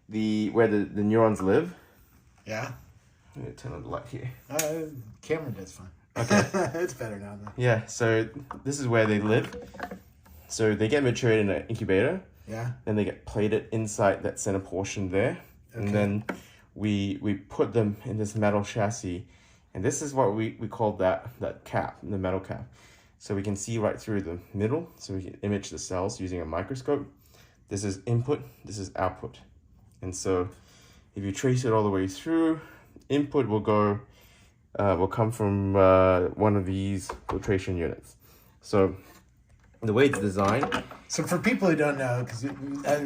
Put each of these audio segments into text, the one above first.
where the neurons live. Yeah. I'm gonna turn on the light here. Camera does fine. Okay. It's better now though. Yeah, so this is where they live. So they get matured in an incubator. Yeah. Then they get plated inside that center portion there. Okay. And then we put them in this metal chassis. And this is what we call that cap, the metal cap. So we can see right through the middle. So we can image the cells using a microscope. This is input, this is output. And so if you trace it all the way through, input will come from one of these filtration units. So the way it's designed. So for people who don't know, because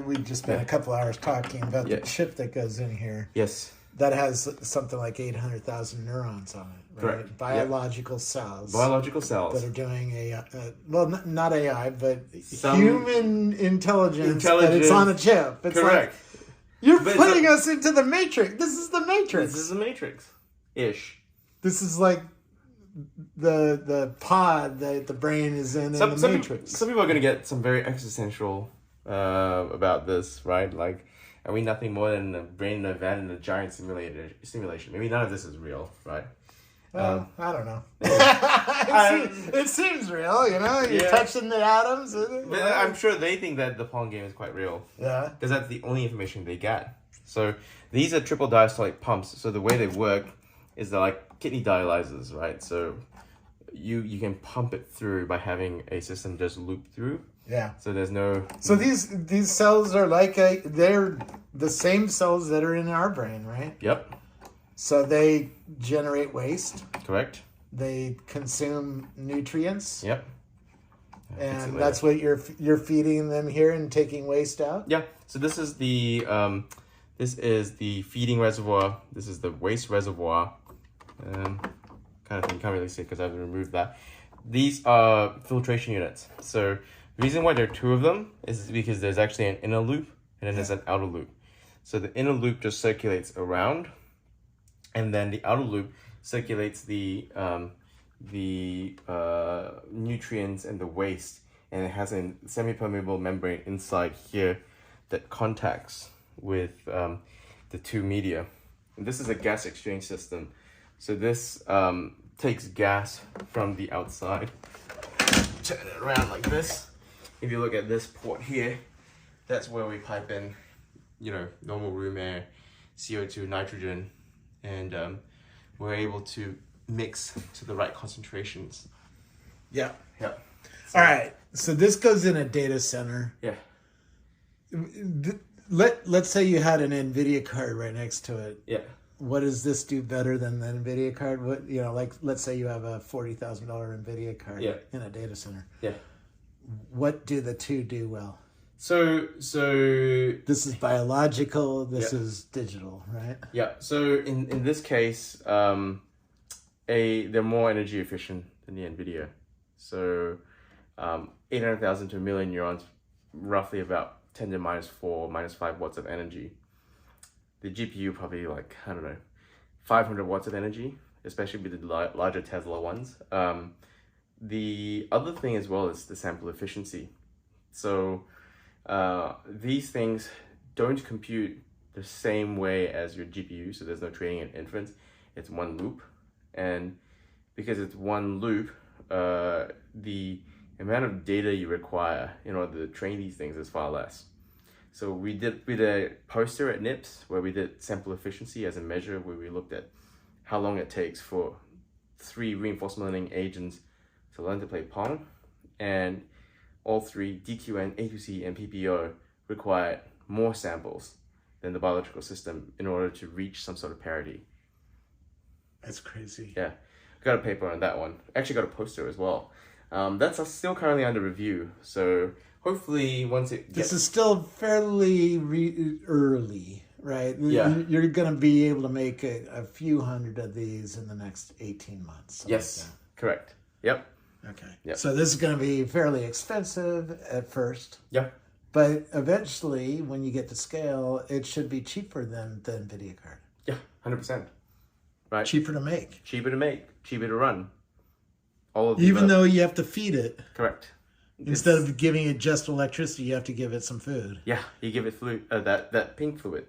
we just spent a couple hours talking about the chip that goes in here. Yes. That has something like 800,000 neurons on it, right? Correct. Biological cells. Biological cells. That are doing AI, not AI, but human intelligence. But it's on a chip. It's correct. Like, you're putting us into the Matrix. This is the Matrix. This is the Matrix-ish. This is like the pod that the brain is in the Matrix. Some people are going to get some very existential about this, right? Like, are we nothing more than a brain in a vat in a giant simulation? Maybe none of this is real, right? Well, I don't know. It seems real, you know? You're touching the atoms. I'm sure they think that the Pong game is quite real. Yeah. Because that's the only information they get. So these are triple diastolic pumps. So the way they work is they're like kidney dialyzers, right? So you can pump it through by having a system just loop through. Yeah. So there's no. So these cells are they're the same cells that are in our brain, right? Yep. So they generate waste. Correct. They consume nutrients. Yep. And that's what you're feeding them here and taking waste out. Yeah. So this is the feeding reservoir. This is the waste reservoir. Kind of thing. Can't really see because I've removed that. These are filtration units. So the reason why there are two of them is because there's actually an inner loop and then there's an outer loop. So the inner loop just circulates around, and then the outer loop circulates the nutrients and the waste, and it has a semi-permeable membrane inside here that contacts with the two media. And this is a gas exchange system. So this takes gas from the outside. Turn it around like this. If you look at this port here, that's where we pipe in, normal room air, CO2, nitrogen, and we're able to mix to the right concentrations. Yeah. Yeah. So, all right. So this goes in a data center. Yeah. Let's say you had an NVIDIA card right next to it. Yeah. What does this do better than the NVIDIA card? What let's say you have a $40,000 NVIDIA card in a data center. Yeah. What do the two do well? So this is biological. This is digital, right? Yeah. So in this case, they're more energy efficient than the NVIDIA. So 800,000 to 1 million neurons, roughly about 10 to the minus 4, minus 5 watts of energy. The GPU probably 500 watts of energy, especially with the larger Tesla ones. The other thing as well is the sample efficiency. So these things don't compute the same way as your GPU, so there's no training and inference. It's one loop, and because it's one loop, the amount of data you require in order to train these things is far less. So we did a poster at NIPS where we did sample efficiency as a measure, where we looked at how long it takes for 3 reinforcement learning agents to learn to play Pong, and all 3, DQN, A2C, and PPO, required more samples than the biological system in order to reach some sort of parity. That's crazy. Yeah, got a paper on that one. Actually got a poster as well. That's still currently under review, so hopefully once it gets... This is still fairly early, right? Yeah. You're going to be able to make a few hundred of these in the next 18 months. Yes, correct. Yep. Okay. Yep. So this is going to be fairly expensive at first. Yeah. But eventually, when you get to scale, it should be cheaper than the NVIDIA card. Yeah, 100%. Right. Cheaper to make. Cheaper to make. Cheaper to run. Even though you have to feed it. Correct. Instead of giving it just electricity, you have to give it some food. Yeah, you give it fluid, that pink fluid.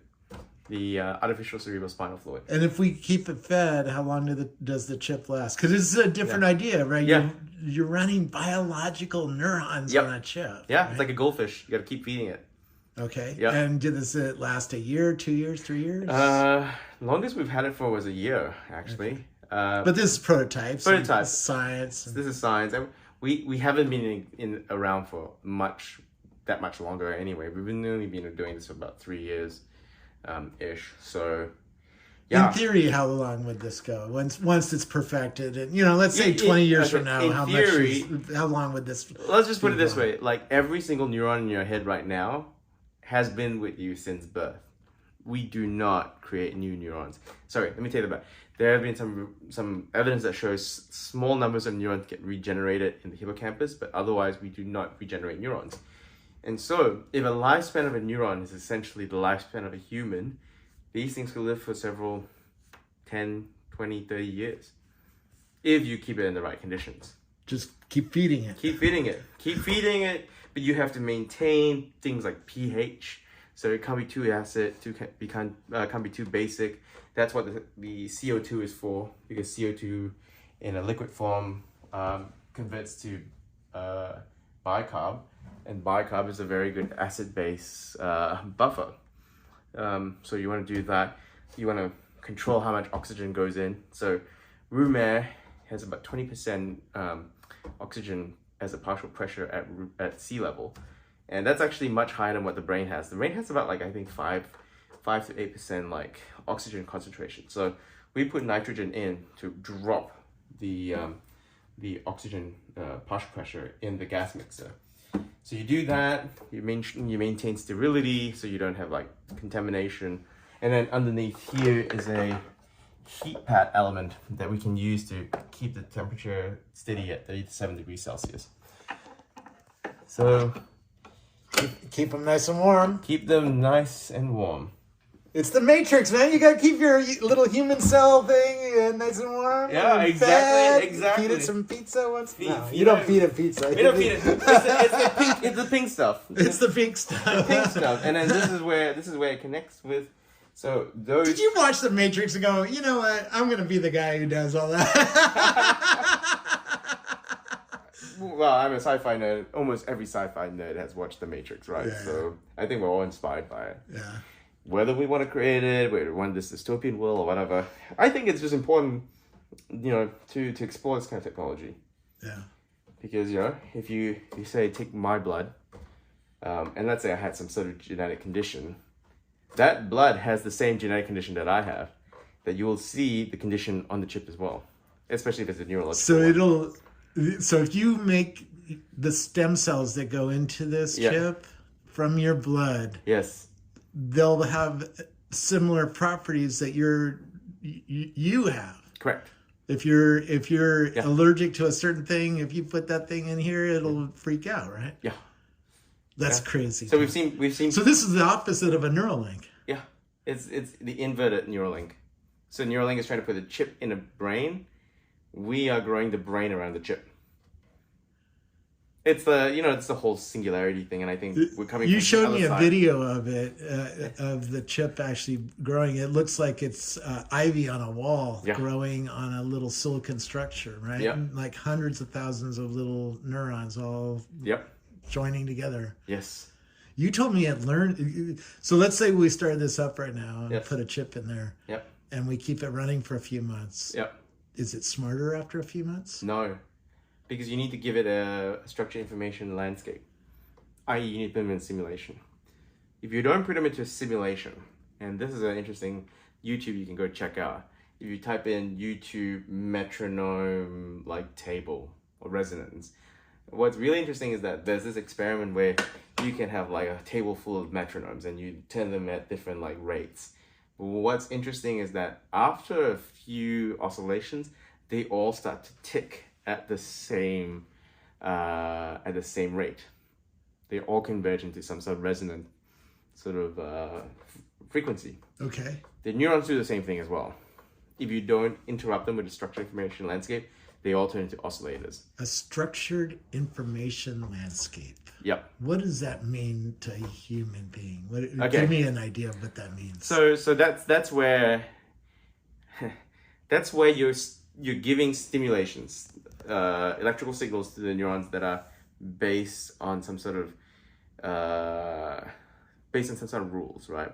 the artificial cerebrospinal fluid. And if we keep it fed, how long does the chip last? Because it's a different idea, right? Yeah. You're running biological neurons Yep. on a chip. Yeah, right? it's like a goldfish. You got to keep feeding it. Okay. Yep. And does it last a year, 2 years, 3 years? Longest we've had it for was a year, actually. Okay. But this is prototypes. Prototypes. Science. This is science. And we haven't been around for that much longer anyway. We've only been doing this for about 3 years, ish. So, yeah. In theory, how long would this go? Once it's perfected, and let's say 20 years from now, how long would this? Let's just put it this way: like every single neuron in your head right now has been with you since birth. We do not create new neurons. Sorry, let me take that back. There have been some evidence that shows small numbers of neurons get regenerated in the hippocampus, but otherwise we do not regenerate neurons. And so, if a lifespan of a neuron is essentially the lifespan of a human, these things could live for several 10, 20, 30 years if you keep it in the right conditions. Just keep feeding it. Keep feeding it, but you have to maintain things like pH. So it can't be too acid, can't be too basic. That's what the CO2 is for, because CO2 in a liquid form converts to bicarb, and bicarb is a very good acid-base buffer. So you want to do that. You want to control how much oxygen goes in. So room air has about 20% oxygen as a partial pressure at sea level. And that's actually much higher than what the brain has. The brain has about I think 5 to 8% oxygen concentration. So we put nitrogen in to drop the oxygen partial pressure in the gas mixer. So you do that, you maintain sterility so you don't have contamination. And then underneath here is a heat pad element that we can use to keep the temperature steady at 37 degrees Celsius. So keep them nice and warm. Keep them nice and warm. It's the Matrix, man. You gotta keep your little human cell thing nice and warm. Yeah, and exactly. Feed it some pizza once. No, you don't feed it pizza. We don't feed it. It's the pink stuff. It's the pink stuff. The pink stuff, and then this is where it connects with. So those. Did you watch the Matrix and go, you know what? I'm gonna be the guy who does all that. Well, I'm a sci-fi nerd. Almost every sci-fi nerd has watched The Matrix, right? Yeah. So I think we're all inspired by it. Yeah. Whether we want to create it, whether we want this dystopian world or whatever, I think it's just important, to explore this kind of technology. Yeah. Because if you say take my blood, and let's say I had some sort of genetic condition, that blood has the same genetic condition that I have, that you will see the condition on the chip as well, especially if it's a neurological. So if you make the stem cells that go into this chip from your blood, yes, they'll have similar properties that you have. Correct. If you're allergic to a certain thing, if you put that thing in here, it'll freak out, right? Yeah. That's crazy. So we've seen. So this is the opposite of a Neuralink. Yeah, it's the inverted Neuralink. So Neuralink is trying to put a chip in a brain. We are growing the brain around the chip. It's the whole singularity thing, and I think we're coming. You showed me a video of it, of the chip actually growing. It looks like it's ivy on a wall growing on a little silicon structure, right? Yeah. Like hundreds of thousands of little neurons all joining together. Yes. You told me it learned. So let's say we start this up right now and put a chip in there. Yep. And we keep it running for a few months. Yep. Is it smarter after a few months? No. Because you need to give it a structured information landscape, i.e. you need to put them in simulation. If you don't put them into a simulation, and this is an interesting YouTube you can go check out. If you type in YouTube metronome table or resonance, what's really interesting is that there's this experiment where you can have a table full of metronomes and you turn them at different rates. But what's interesting is that after a few oscillations, they all start to tick at the same rate. They all converge into some sort of resonant frequency. Okay. The neurons do the same thing as well. If you don't interrupt them with a structured information landscape, they all turn into oscillators. A structured information landscape. Yep. What does that mean to a human being? Okay. Give me an idea of what that means. So that's where you're giving stimulations, electrical signals to the neurons that are based on some sort of rules, right?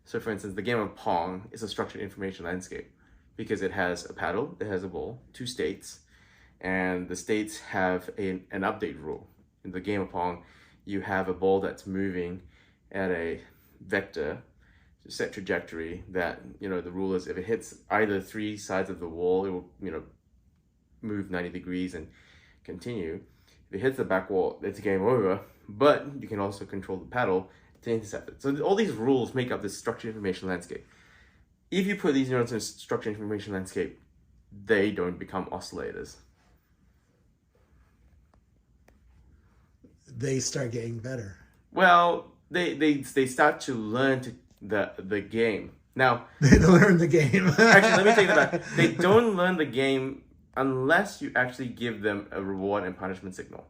So for instance, the game of Pong is a structured information landscape because it has a paddle, it has a ball, 2 states, and the states have an update rule. In the game of Pong, you have a ball that's moving at a vector, set trajectory that, the rule is if it hits either 3 sides of the wall, it will, move 90 degrees and continue. If it hits the back wall, it's game over, but you can also control the paddle to intercept it. So all these rules make up this structured information landscape. If you put these neurons in a structured information landscape, they don't become oscillators. They start getting better. Well, they start to learn the game. Now, they learn the game. Actually, let me take that back. They don't learn the game unless you actually give them a reward and punishment signal.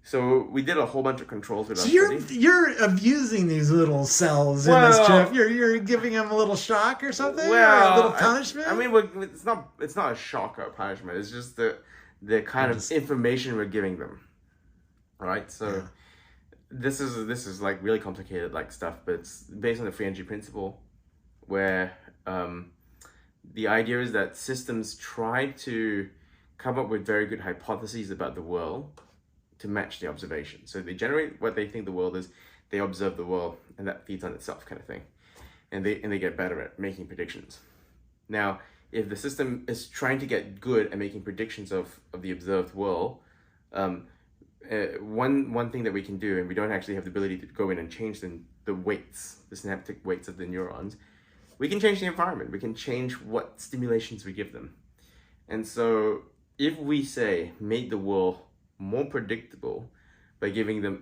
So we did a whole bunch of controls with our study. You're abusing these little cells in this chip. You're giving them a little shock or something, or a little punishment. I mean, it's not a shock or a punishment. It's just the kind of information we're giving them, right? So this is like really complicated like stuff, but it's based on the free energy principle, where the idea is that systems try to come up with very good hypotheses about the world to match the observation. So they generate what they think the world is, they observe the world, and that feeds on itself kind of thing. And they get better at making predictions. Now, if the system is trying to get good at making predictions of the observed world, one thing that we can do, and we don't actually have the ability to go in and change the weights, the synaptic weights of the neurons, we can change the environment. We can change what stimulations we give them. And so if we say, make the world more predictable by giving them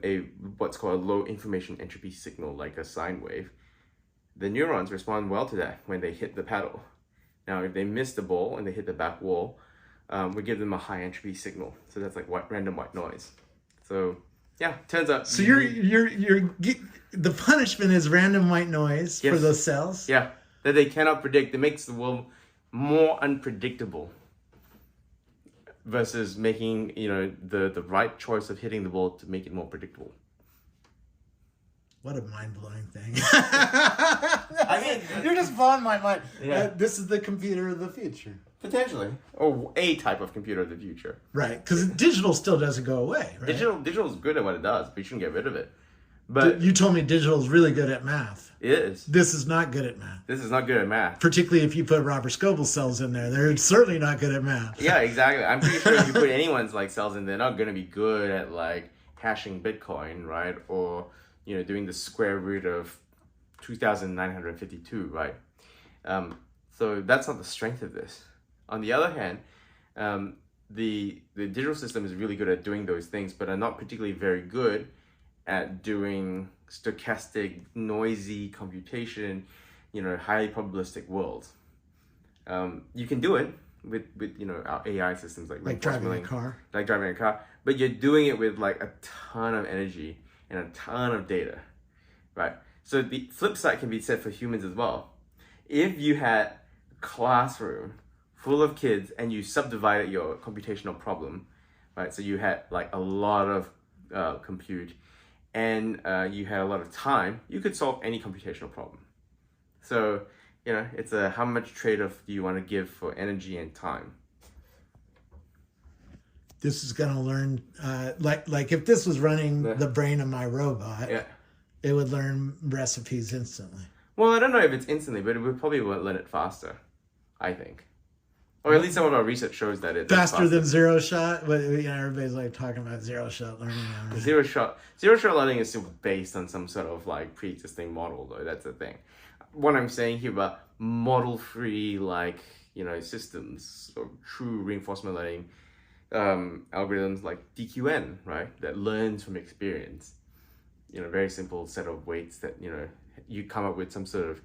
what's called a low information entropy signal, like a sine wave, the neurons respond well to that when they hit the paddle. Now, if they miss the ball and they hit the back wall, we give them a high entropy signal. So that's like random white noise. So yeah, turns out. So the punishment is random white noise for those cells. Yeah, that they cannot predict. It makes the world more unpredictable. Versus making, the right choice of hitting the ball to make it more predictable. What a mind-blowing thing. I mean, you're just blowing my mind. Yeah. This is the computer of the future. Potentially. Or a type of computer of the future. Right, because digital still doesn't go away, right? Digital is good at what it does, but you shouldn't get rid of it. But you told me digital is really good at math. It is. This is not good at math. This is not good at math. Particularly if you put Robert Scoble cells in there. They're certainly not good at math. Yeah, exactly. I'm pretty sure if you put anyone's cells in, they're not going to be good at hashing Bitcoin, right? Or, doing the square root of 2,952, right? So that's not the strength of this. On the other hand, the digital system is really good at doing those things, but are not particularly very good at doing stochastic, noisy computation, highly probabilistic worlds. You can do it with our AI systems like driving a car. Like driving a car, but you're doing it with a ton of energy and a ton of data, right? So the flip side can be said for humans as well. If you had a classroom full of kids and you subdivided your computational problem, right? So you had a lot of compute, and you had a lot of time, you could solve any computational problem. So, it's how much trade-off do you want to give for energy and time? This is going to learn, like if this was running the brain of my robot, it would learn recipes instantly. Well, I don't know if it's instantly, but it would probably learn it faster, I think. Or at least some of our research shows that it's faster than zero shot. But everybody's talking about zero shot learning now. Right? Zero shot learning is still based on some sort of pre-existing model, though. That's the thing. What I'm saying here about model-free systems or true reinforcement learning algorithms like DQN, right? That learns from experience. Very simple set of weights that you come up with some sort of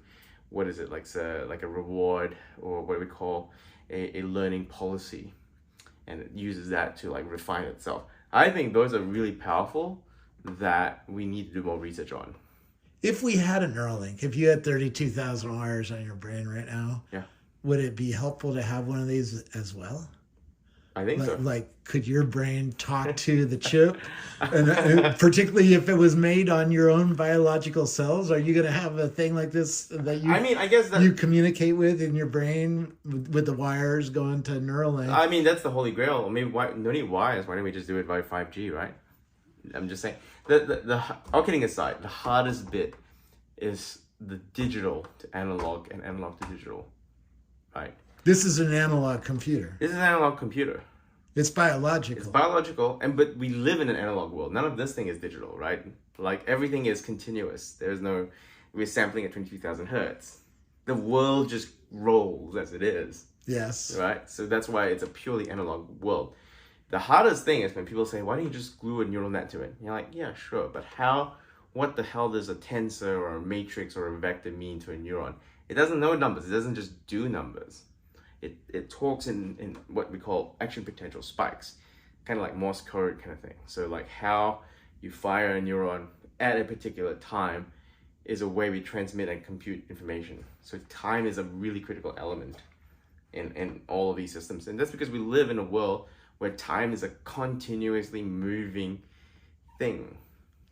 like a reward, or what we call a learning policy, and it uses that to refine itself. I think those are really powerful, that we need to do more research on. If we had a Neuralink, if you had 32,000 wires on your brain right now, yeah, would it be helpful to have one of these as well? I think so. Like, could your brain talk to the chip? and particularly if it was made on your own biological cells, are you going to have a thing like this that you? I mean, I guess that you communicate with in your brain with the wires going to Neuralink. I mean, that's the holy grail. Maybe no need wires. Why don't we just do it by 5G, right? I'm just saying. All kidding aside, the hardest bit is the digital to analog and analog to digital, right? This is an analog computer. This is an analog computer. It's biological. It's biological, but we live in an analog world. None of this thing is digital, right? Like everything is continuous. We're sampling at 22,000 hertz. The world just rolls as it is. Yes. Right? So that's why it's a purely analog world. The hardest thing is when people say, why don't you just glue a neural net to it? And you're like, yeah, sure. But what the hell does a tensor or a matrix or a vector mean to a neuron? It doesn't know numbers. It doesn't just do numbers. It talks in what we call action potential spikes, kind of like Morse code kind of thing. So like how you fire a neuron at a particular time is a way we transmit and compute information. So time is a really critical element in all of these systems. And that's because we live in a world where time is a continuously moving thing.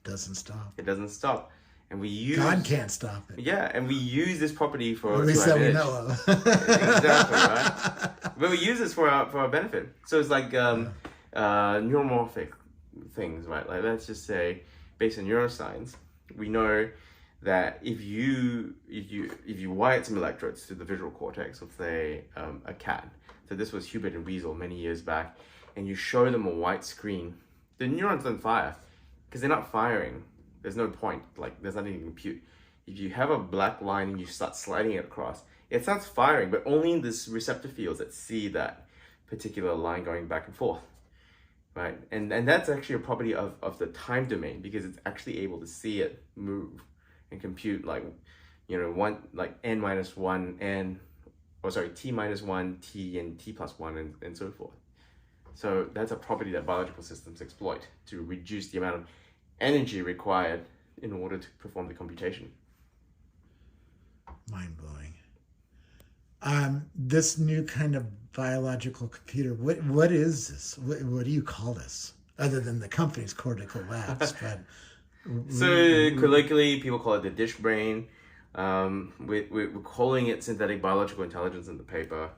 Doesn't stop. It doesn't stop. And we use... God can't stop it. Yeah, and we use this property for... At least that we know of. Exactly, right? But we use this for our benefit. So it's like neuromorphic things, right? Like let's just say, based on neuroscience, we know that if you wire some electrodes to the visual cortex of, say, a cat, so this was Hubert and Weasel many years back, and you show them a white screen, the neurons don't fire because they're not firing. There's no point, like there's nothing to compute. If you have a black line and you start sliding it across, it starts firing, but only in this receptor fields that see that particular line going back and forth, right? And that's actually a property of the time domain because it's actually able to see it move and compute like, n minus one, t minus one, t and t plus one, and so forth. So that's a property that biological systems exploit to reduce the amount of energy required in order to perform the computation. Mind-blowing. This new kind of biological computer, what is this? What do you call this? Other than the company's Cortical Labs, but... So colloquially, people call it the dish brain. We're calling it synthetic biological intelligence in the paper.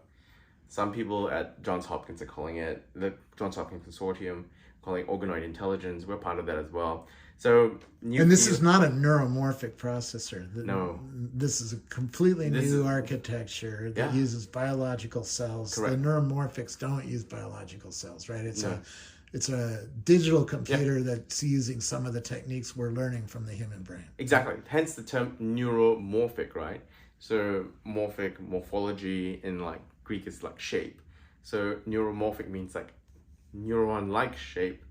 Some people at Johns Hopkins are calling it, the Johns Hopkins Consortium, calling it organoid intelligence. We're part of that as well. So, and this is not a neuromorphic processor. No. This is a completely new architecture that uses biological cells. Correct. The neuromorphics don't use biological cells, right? It's a digital computer that's using some of the techniques we're learning from the human brain. Exactly. Hence the term neuromorphic, right? So morphic, morphology in like Greek is like shape. So neuromorphic means like neuron-like shape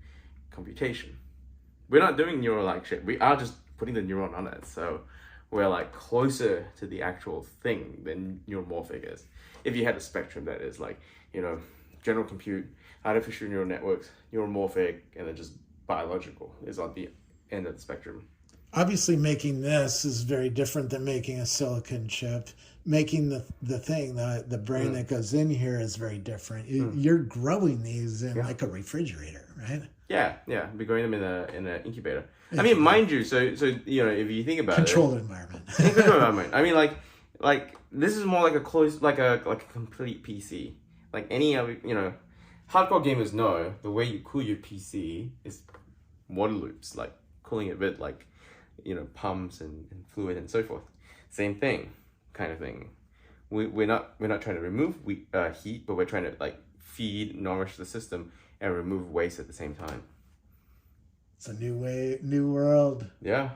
computation. We're not doing neuron-like shape. We are just putting the neuron on it. So we're like closer to the actual thing than neuromorphic is. If you had a spectrum that is like, general compute, artificial neural networks, neuromorphic, and then just biological is on the end of the spectrum. Obviously, making this is very different than making a silicon chip. Making the thing, the brain that goes in here is very different. You're growing these in like a refrigerator, right? Yeah. We're growing them in an incubator. I mean, mind you, so if you think about controlled environment. Controlled environment. I mean, like this is more like a closed, like a complete PC. Like any other, hardcore gamers know the way you cool your PC is water loops, like cooling it with like, pumps and fluid and so forth. Same thing, kind of thing. We're not trying to remove heat, but we're trying to like feed, nourish the system, and remove waste at the same time. It's a new world. Yeah.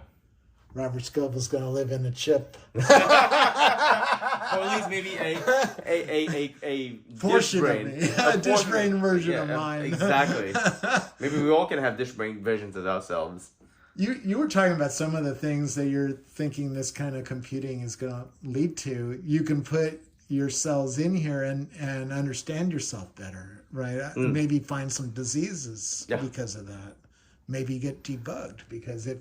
Robert Scoble's going to live in a chip. Or at least maybe a dish brain. A dish brain version of mine. Exactly. Maybe we all can have dish brain versions of ourselves. You were talking about some of the things that you're thinking this kind of computing is going to lead to. You can put your cells in here and understand yourself better, right? Maybe find some diseases because of that. maybe get debugged, because if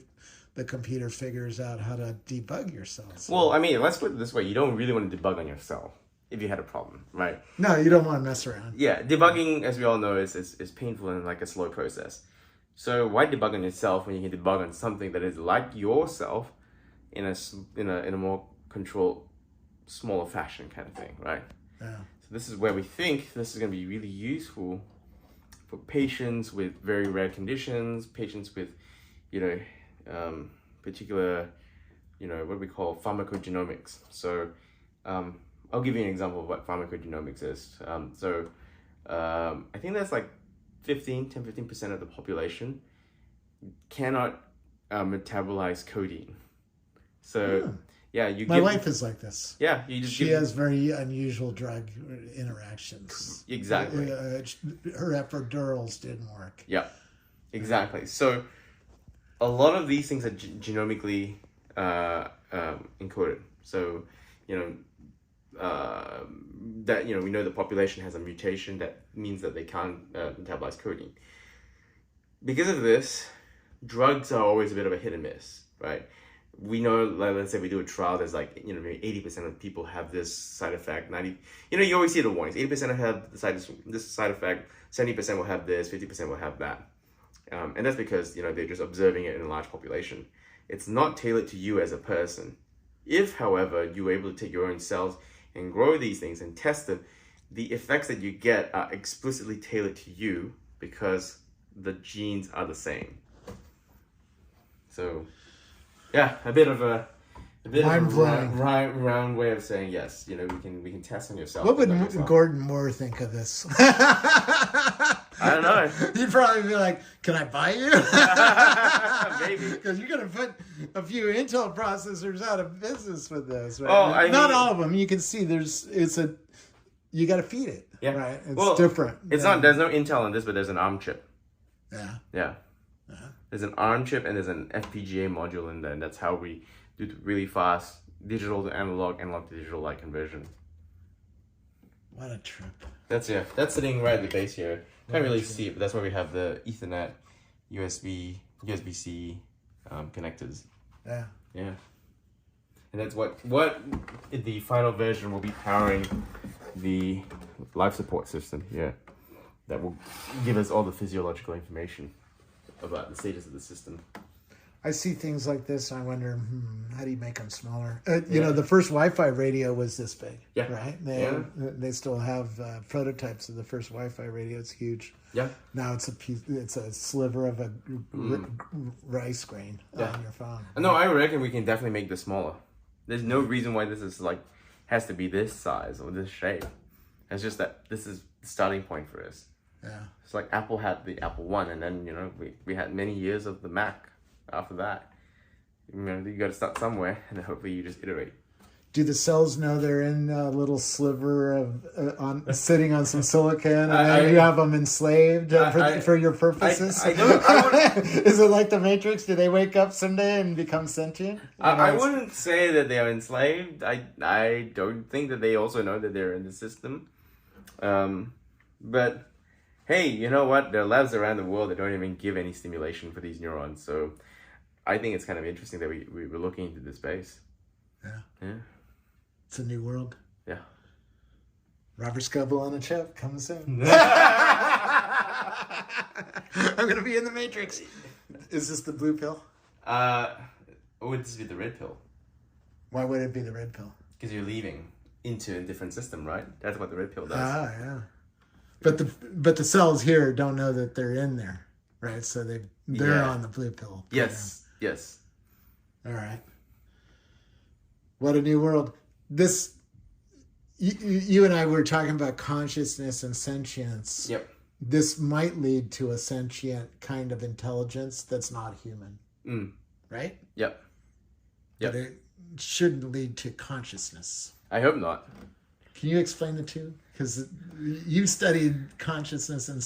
the computer figures out how to debug your cells. Well, I mean, let's put it this way. You don't really want to debug on yourself if you had a problem, right? No, you don't want to mess around. Yeah, debugging, as we all know, is painful and like a slow process. So why debug on yourself when you can debug on something that is like yourself in a more controlled, smaller fashion kind of thing, right? Yeah. So this is where we think this is going to be really useful for patients with very rare conditions, patients with, particular, what we call pharmacogenomics. So I'll give you an example of what pharmacogenomics is. I think that's like 10-15% of the population cannot metabolize codeine. So my wife is like this. Yeah, she has very unusual drug interactions. Exactly. Her epidurals didn't work. Yeah, exactly. So a lot of these things are genomically encoded. So that we know the population has a mutation that means that they can't metabolize codeine. Because of this, drugs are always a bit of a hit and miss, right? We know, like, let's say we do a trial, there's like, maybe 80% of people have this side effect, 90, you always see the warnings, 80% have this side effect, 70% will have this, 50% will have that. And that's because, they're just observing it in a large population. It's not tailored to you as a person. If, however, you're able to take your own cells and grow these things and test them, the effects that you get are explicitly tailored to you because the genes are the same. So, yeah, a bit of a round way of saying yes. We can test on yourself. What would Gordon Moore think of this? I don't know. He'd probably be like, "Can I buy you?" Maybe, because you're gonna put a few Intel processors out of business with this, right? Oh, not all of them. You can see you got to feed it. Yeah, right. It's different. It's not. There's no Intel on this, but there's an ARM chip. Yeah. Yeah. There's an ARM chip and there's an FPGA module in there, and that's how we do really fast digital to analog to digital like conversion. What a trip. That's sitting right at the base here. Can't really see it, but that's where we have the Ethernet, USB-C connectors. Yeah. Yeah. And that's what in the final version will be powering the life support system. Yeah. That will give us all the physiological information about the status of the system. I see things like this and I wonder, how do you make them smaller? The first Wi-Fi radio was this big, right? They still have prototypes of the first Wi-Fi radio. It's huge. Yeah. Now it's a sliver of a rice grain on your phone. No, I reckon we can definitely make this smaller. There's no reason why this is has to be this size or this shape. It's just that this is the starting point for us. Yeah. It's like Apple had the Apple One, and then we had many years of the Mac. After that, you got to start somewhere, and then hopefully you just iterate. Do the cells know they're in a little sliver of sitting on some silicon, and then you have them enslaved for your purposes? I don't. Is it like the Matrix? Do they wake up someday and become sentient? I wouldn't say that they are enslaved. I don't think that they also know that they're in the system. But hey, you know what? There are labs around the world that don't even give any stimulation for these neurons. So I think it's kind of interesting that we were looking into this space. Yeah. It's a new world. Yeah. Robert Scoble on a chip coming soon. I'm going to be in the Matrix. Is this the blue pill? Would this be the red pill? Why would it be the red pill? Because you're leaving into a different system, right? That's what the red pill does. Yeah. But the cells here don't know that they're in there, right? So they're on the blue pill. Yes. All right. What a new world. This, you and I were talking about consciousness and sentience. Yep. This might lead to a sentient kind of intelligence that's not human. Right? Yep. But it shouldn't lead to consciousness. I hope not. Can you explain the two? Because you studied consciousness and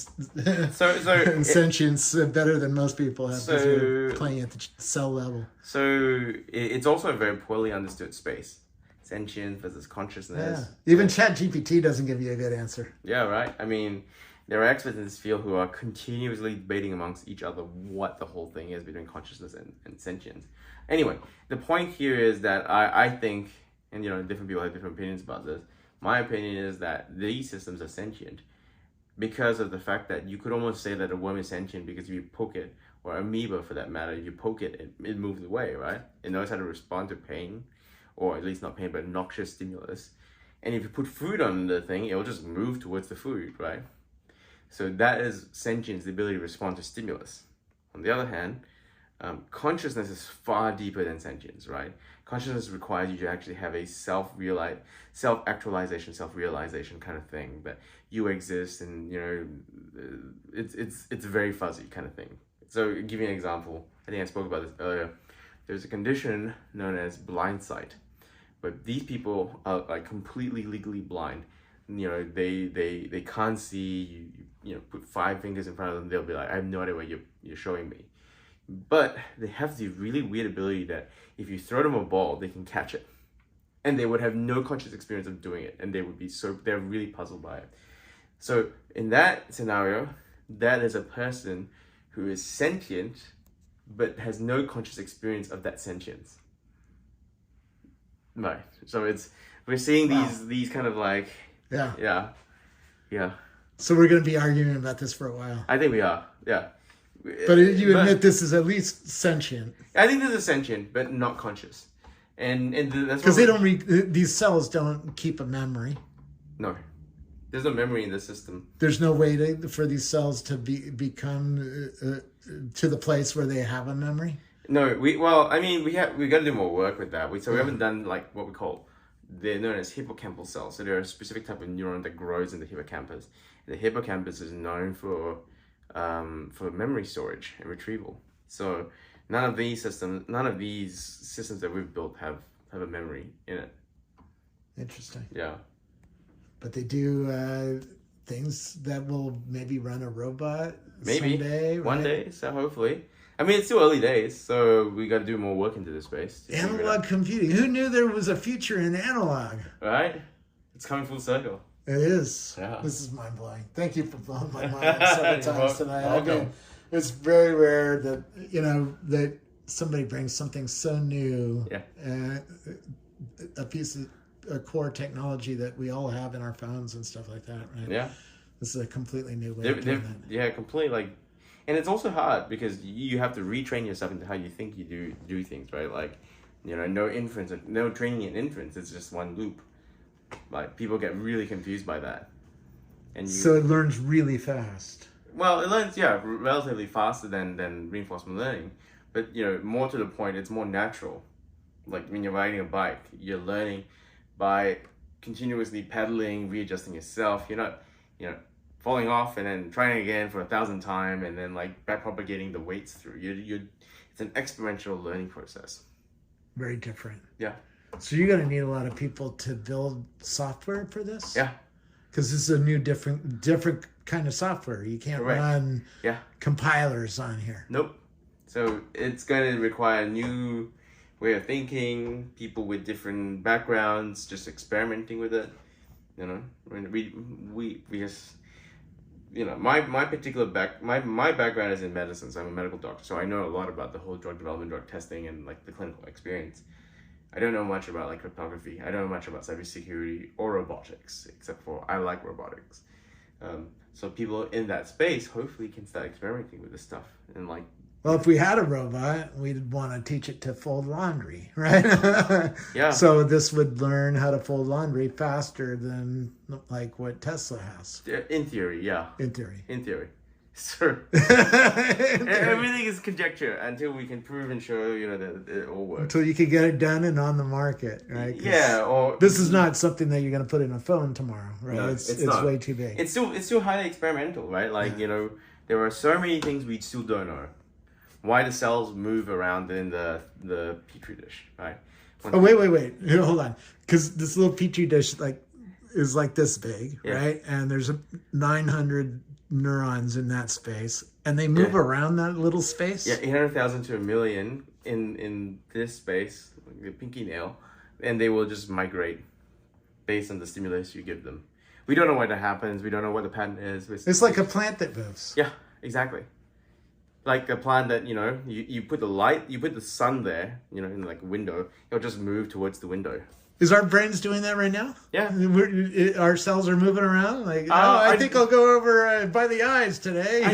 sentience better than most people have, because you're playing at the cell level. So it's also a very poorly understood space. Sentience versus consciousness. Yeah. Even ChatGPT doesn't give you a good answer. Yeah, right. I mean, There are experts in this field who are continuously debating amongst each other what the whole thing is between consciousness and sentience. Anyway, the point here is that I think, and different people have different opinions about this. My opinion is that these systems are sentient because of the fact that you could almost say that a worm is sentient because if you poke it, or amoeba for that matter, you poke it, it moves away, right? It knows how to respond to pain, or at least not pain, but noxious stimulus. And if you put food on the thing, it will just move towards the food, right? So that is sentience, the ability to respond to stimulus. On the other hand, consciousness is far deeper than sentience, right? Consciousness requires you to actually have a self-actualization, self-realization kind of thing, that you exist, and it's very fuzzy kind of thing. So I'll give you an example. I think I spoke about this earlier. There's a condition known as blind sight, but these people are like completely legally blind. They can't see. You put 5 fingers in front of them, they'll be like, I have no idea what you're showing me. But they have the really weird ability that if you throw them a ball, they can catch it. And they would have no conscious experience of doing it. And they're really puzzled by it. So in that scenario, that is a person who is sentient, but has no conscious experience of that sentience. Right. So we're seeing these kind of like, yeah. So we're going to be arguing about this for a while. I think we are, yeah. But you admit this is at least sentient. I think this is sentient, but not conscious. And that's because these cells don't keep a memory. No. There's no memory in the system. There's no way for these cells to become to the place where they have a memory? No, we got to do more work with that. We haven't done like what we call, they're known as hippocampal cells. So they're a specific type of neuron that grows in the hippocampus. And the hippocampus is known for memory storage and retrieval. So none of these systems that we've built have a memory in it. Interesting. Yeah. But they do things that will maybe run a robot someday, right? One day, so hopefully. I mean, it's still early days, so we got to do more work into this space. Analog computing. Who knew there was a future in analog? Right? It's coming full circle. It is. Yeah. This is mind-blowing. Thank you for blowing my mind several times tonight. It's very rare that, that somebody brings something so new, a core technology that we all have in our phones and stuff like that, right? Yeah. This is a completely new way of doing that. Yeah, completely. And it's also hard because you have to retrain yourself into how you think you do things, right? Like, no inference, no training in inference. It's just one loop. Like, people get really confused by that. So it learns really fast. Well, it learns, relatively faster than reinforcement learning. But, more to the point, it's more natural. Like, when you're riding a bike, you're learning by continuously pedaling, readjusting yourself. You're not, falling off and then trying again for 1,000 times and then like back propagating the weights through. It's an exponential learning process. Very different. Yeah. So you're going to need a lot of people to build software for this? Yeah. Because this is a new, different kind of software. You can't run compilers on here. Nope. So it's going to require a new way of thinking, people with different backgrounds, just experimenting with it. We just... my particular my background is in medicine, so I'm a medical doctor, so I know a lot about the whole drug development, drug testing, and like the clinical experience. I don't know much about like cryptography. I don't know much about cybersecurity or robotics, except for I like robotics. So people in that space hopefully can start experimenting with this stuff and like. Well, if we had a robot, we'd want to teach it to fold laundry, right? Yeah. So this would learn how to fold laundry faster than like what Tesla has. In theory, yeah. In theory. Sure. Everything is conjecture until we can prove and show, that it all works. Until you can get it done and on the market, right? Yeah. Or this is not something that you're going to put in a phone tomorrow, right? No, it's not. way too big. It's still highly experimental, right? Like there are so many things we still don't know. Why the cells move around in the petri dish, right? Wait. Hold on. Because this little petri dish is like this big, right? And there's 900 neurons in that space. And they move around that little space? Yeah, 800,000 to 1 million in this space, like the pinky nail. And they will just migrate based on the stimulus you give them. We don't know why that happens. We don't know what the pattern is. It's like a plant that moves. Yeah, exactly. Like a plant that, you put the sun there, in like a window, it'll just move towards the window. Is our brains doing that right now? Yeah. Our cells are moving around? Like, I think I'll go over by the eyes today, I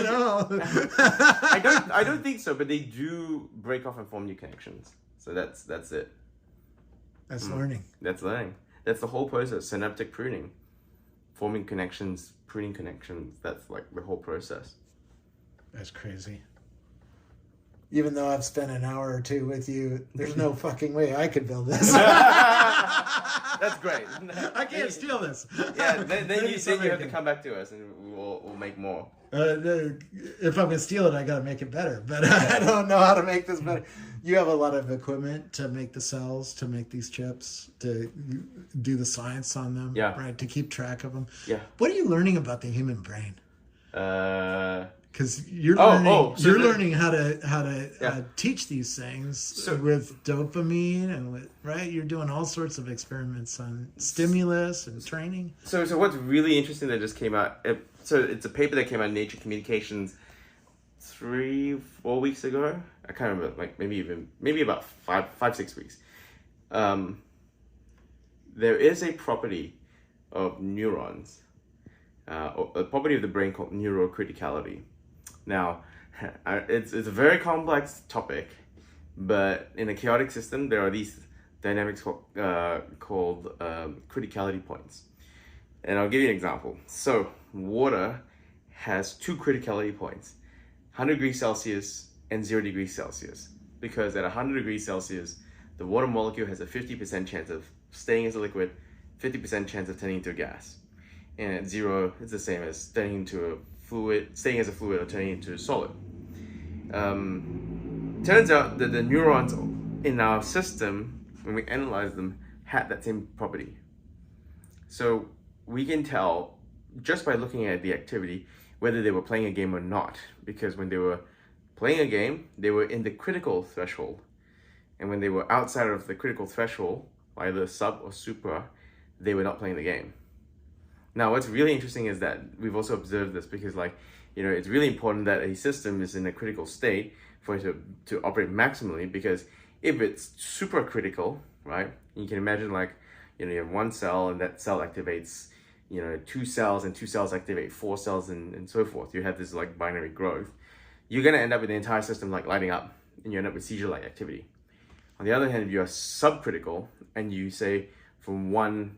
don't think so, but they do break off and form new connections. So that's it. That's learning. That's learning. That's the whole process, synaptic pruning. Forming connections, pruning connections, that's like the whole process. That's crazy. Even though I've spent an hour or two with you, there's no fucking way I could build this. That's great. I can't steal this. Yeah, then you have to come back to us and we'll make more. If I'm going to steal it, I got to make it better. But I don't know how to make this better. You have a lot of equipment to make the cells, to make these chips, to do the science on them, right? To keep track of them. Yeah. What are you learning about the human brain? Because you're learning how to teach these things with dopamine and with You're doing all sorts of experiments on stimulus and training. So what's really interesting that just came out? It's a paper that came out in Nature Communications 3-4 weeks ago. I can't remember, like maybe about 5-6 weeks. There is a property of neurons, a property of the brain called neurocriticality. Now, it's a very complex topic, but in a chaotic system, there are these dynamics called criticality points. And I'll give you an example. So, water has 2 criticality points, 100 degrees Celsius and 0 degrees Celsius. Because at 100 degrees Celsius, the water molecule has a 50% chance of staying as a liquid, 50% chance of turning into a gas. And at 0, it's the same as staying as a fluid or turning into a solid. Turns out that the neurons in our system, when we analyze them, had that same property. So we can tell just by looking at the activity whether they were playing a game or not. Because when they were playing a game, they were in the critical threshold. And when they were outside of the critical threshold, either sub or supra, they were not playing the game. Now, what's really interesting is that we've also observed this because, it's really important that a system is in a critical state for it to operate maximally, because if it's super critical, right, you can imagine you have one cell and that cell activates, 2 cells and 2 cells activate 4 cells and so forth. You have this binary growth. You're going to end up with the entire system lighting up and you end up with seizure-like activity. On the other hand, if you're subcritical and you say, from one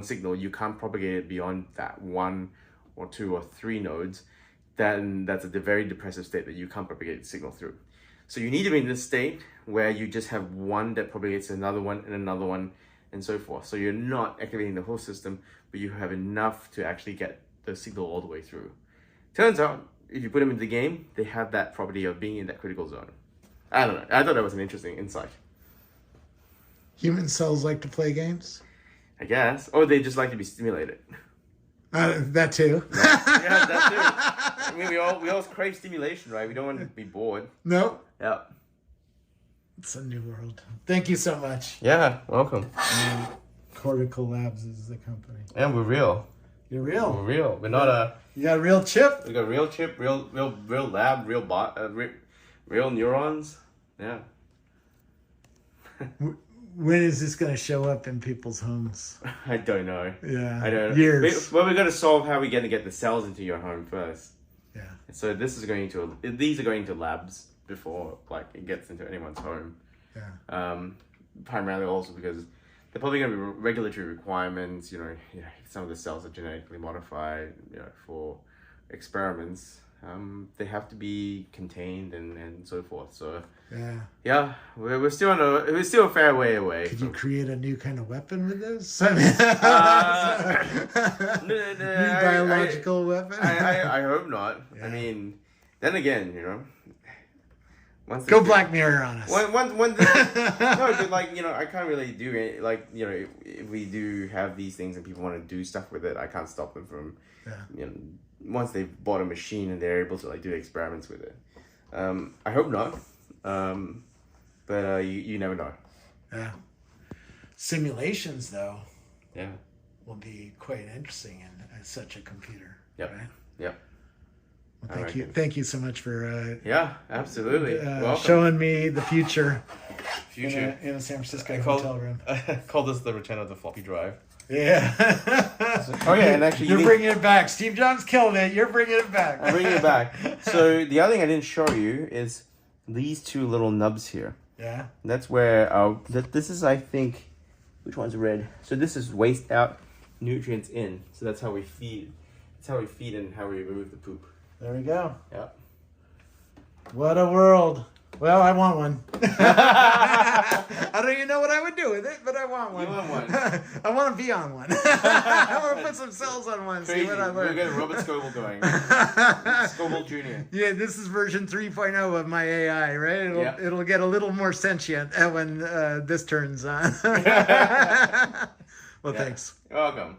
signal, you can't propagate it beyond that 1 or 2 or 3 nodes, then that's a very depressive state that you can't propagate the signal through. So you need to be in this state where you just have one that propagates another one and so forth. So you're not activating the whole system, but you have enough to actually get the signal all the way through. Turns out, if you put them in the game, they have that property of being in that critical zone. I don't know. I thought that was an interesting insight. Human cells like to play games? I guess. Or they just like to be stimulated. That too. Yeah, that too. I mean, we all crave stimulation, right? We don't want to be bored. No. Yeah. It's a new world. Thank you so much. Yeah, welcome. Cortical Labs is the company. And we're real. You're real. We're real. We're not a... You got a real chip? We got a real chip, real lab, real neurons. Yeah. When is this going to show up in people's homes? I don't know. Yeah. I don't know. Years. Well, we're going to solve how we're going to get the cells into your home first. Yeah. So these are going to labs before it gets into anyone's home. Yeah. Primarily also because they're probably going to be regulatory requirements. Some of the cells are genetically modified. For experiments. They have to be contained and so forth. So yeah, we're still a fair way away. Could you create a new kind of weapon with this? I mean, new biological weapon. I hope not. Yeah. I mean, then again, Go Black Mirror on us. No, but I can't really do it. If we do have these things and people want to do stuff with it, I can't stop them from. Yeah. Once they've bought a machine and they're able to do experiments with it. I hope not. But you never know. Yeah. Simulations though. Yeah. will be quite interesting in such a computer. Yep. Right? Yep. Well, thank you so much for yeah, absolutely. showing me the future in a San Francisco hotel room. I call this the return of the floppy drive. Yeah. And actually you're bringing it back. Steve Jobs killed it. You're bringing it back. I'm bringing it back. So the other thing I didn't show you is these two little nubs here. Yeah. That's where this is, I think, which one's red? So this is waste out, nutrients in. So that's how we feed. That's how we feed and how we remove the poop. There we go. Yeah. What a world. Well, I want one. I don't even know what I would do with it, but I want one. You want one? I want to be on one. I want to put some cells on one. Crazy. See what I learn. We're getting Robert Scoble going. Scoble Jr. Yeah, this is version 3.0 of my AI, right? It'll get a little more sentient when this turns on. Well, thanks. You're welcome.